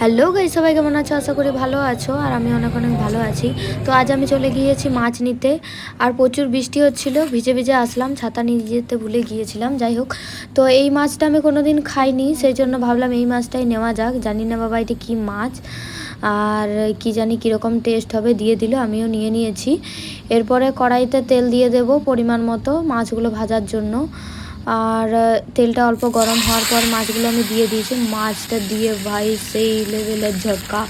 Hello guys, সবাই কেমন আছো? আশা করি ভালো আছো। আর আমি অনেক অনেক ভালো আছি। তো আজ আমি চলে গিয়েছি মাছ নিতে। আর প্রচুর বৃষ্টি হচ্ছিল, ভিজে ভিজে আসলাম, ছাতা নিয়ে যেতে ভুলে গিয়েছিলাম। যাই হোক, তো এই মাছটা আমি কোনো দিন খাইনি, সেই জন্য ভাবলাম এই মাছটাই নেওয়া যাক। জানি না বাবা এটি কী মাছ, আর কি জানি কীরকম টেস্ট হবে। দিয়ে দিল, আমিও নিয়ে নিয়েছি। এরপরে কড়াইতে তেল দিয়ে দেব পরিমাণ মতো মাছগুলো ভাজার জন্য। আর তেলটা অল্প গরম হওয়ার পর মাছগুলো আমি দিয়ে দিয়েছি। মাছটা দিয়ে ভাই সেই লেভেলের ঝটকা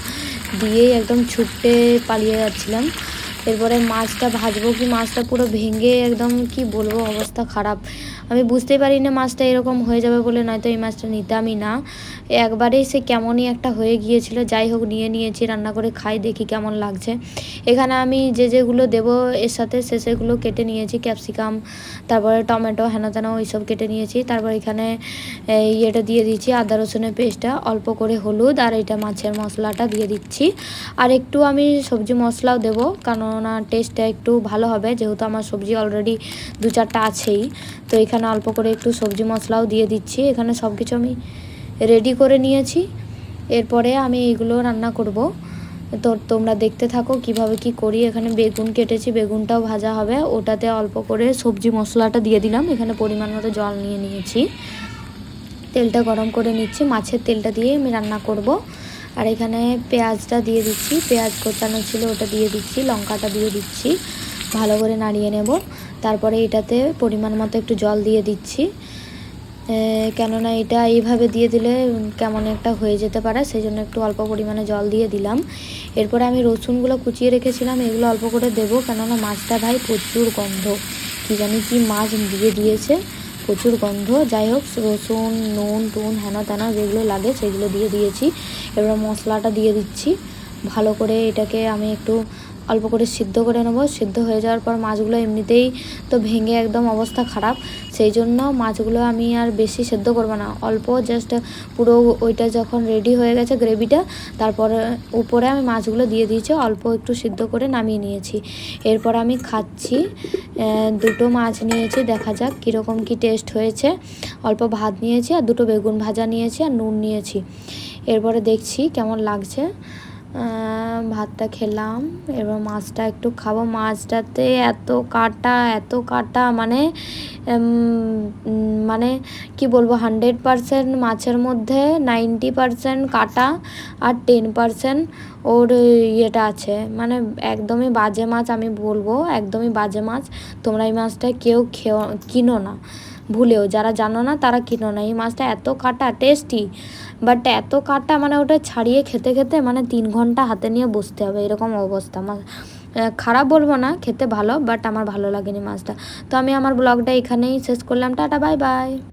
দিয়েই একদম ছুটে পালিয়ে যাচ্ছিলাম। এরপরে মাছটা ভাজবো কি মাছটা পুরো ভেঙে একদম কি বলবো, অবস্থা খারাপ। আমি বুঝতেই পারি না মাছটা এরকম হয়ে যাবে বলে, নয়তো এই মাছটা নিতামই না। একবারেই সে কেমনই একটা হয়ে গিয়েছিল। যাই হোক, নিয়ে নিয়েছি, রান্না করে খাই, দেখি কেমন লাগছে। এখানে আমি যেগুলো দেবো এর সাথে সেগুলো কেটে নিয়েছি। ক্যাপসিকাম, তারপরে টমেটো, হেনা তেনা ওইসব কেটে নিয়েছি। তারপর এখানে ইয়েটা দিয়ে দিচ্ছি, আদা রসুনের পেস্টটা, অল্প করে হলুদ, আর এটা মাছের মশলাটা দিয়ে দিচ্ছি। আর একটু আমি সবজি মশলাও দেবো, কেননা টেস্টটা একটু ভালো হবে, যেহেতু আমার সবজি অলরেডি 2-4টা আছেই। তো এখানে অল্প করে একটু সবজি মশলাও দিয়ে দিচ্ছি। এখানে সব কিছু আমি রেডি করে নিয়েছি। এরপরে আমি এইগুলো রান্না করব। তো তোমরা দেখতে থাকো কিভাবে কি করি। এখানে বেগুন কেটেছি, বেগুনটাও ভাজা হবে। ওটাতে অল্প করে সবজি মশলাটা দিয়ে দিলাম। এখানে পরিমাণ মতো জল নিয়ে নিয়েছি, তেলটা গরম করে নিচ্ছি। মাছের তেলটা দিয়ে আমি রান্না করব। আর এখানে পেঁয়াজটা দিয়ে দিচ্ছি, পেঁয়াজ কোচানো ছিল ওটা দিয়ে দিচ্ছি, লঙ্কাটা দিয়ে দিচ্ছি, ভালো করে নাড়িয়ে নেব। তারপরে এটাতে পরিমাণ মতো একটু জল দিয়ে দিচ্ছি, কেননা এটা এইভাবে দিয়ে দিলে কেমন একটা হয়ে যেতে পারে, সেই জন্য একটু অল্প পরিমাণে জল দিয়ে দিলাম। এরপরে আমি রসুনগুলো কুচিয়ে রেখেছিলাম, এগুলো অল্প করে দেবো, কেননা মাছটা ভাই প্রচুর গন্ধ, কী জানি কি মাছ দিয়ে দিয়েছে, প্রচুর গন্ধ। যাই হোক, রসুন, নুন টুন হেনা তেনা যেগুলো লাগে সেগুলো দিয়ে দিয়েছি। এবার মশলাটা দিয়ে দিচ্ছি, ভালো করে এটাকে আমি একটু অল্প করে সিদ্ধ করে নেব। সিদ্ধ হয়ে যাওয়ার পর মাছগুলো এমনিতেই তো ভেঙে একদম অবস্থা খারাপ, সেই জন্য মাছগুলো আমি আর বেশি সেদ্ধ করবো না, অল্প জাস্ট পুরো ওইটা যখন রেডি হয়ে গেছে গ্রেভিটা, তারপরে উপরে আমি মাছগুলো দিয়ে দিয়েছি, অল্প একটু সিদ্ধ করে নামিয়ে নিয়েছি। এরপর আমি খাচ্ছি। 2টো মাছ নিয়েছি, দেখা যাক কীরকম কি টেস্ট হয়েছে। অল্প ভাত নিয়েছি, আর 2টো বেগুন ভাজা নিয়েছি, আর নুন নিয়েছি। এরপরে দেখছি কেমন লাগছে। ভাতটা খেলাম, এবার মাছটা একটু খাবো। মাছটাতে এত কাটা মানে মানে কি বলবো, 100% মাছের মধ্যে 90% কাটা, আর 10% ওর ইয়েটা আছে। মানে একদমই বাজে মাছ, আমি বলবো একদমই বাজে মাছ। তোমরা এই মাছটা কেউ কিনো না, ভুলেও, যারা জানো না তারা কিনো না। এই মাছটা এত কাটা, টেস্টি, বাট এত কাটা মানে ওটা ছাড়িয়ে খেতে খেতে মানে 3 ঘন্টা হাতে নিয়ে বসতে হবে, এরকম অবস্থা। খারাপ বলবো না, খেতে ভালো, বাট আমার ভালো লাগেনি মাছটা। তো আমি আমার ব্লগটা এখানেই শেষ করলাম। Tata, bye bye.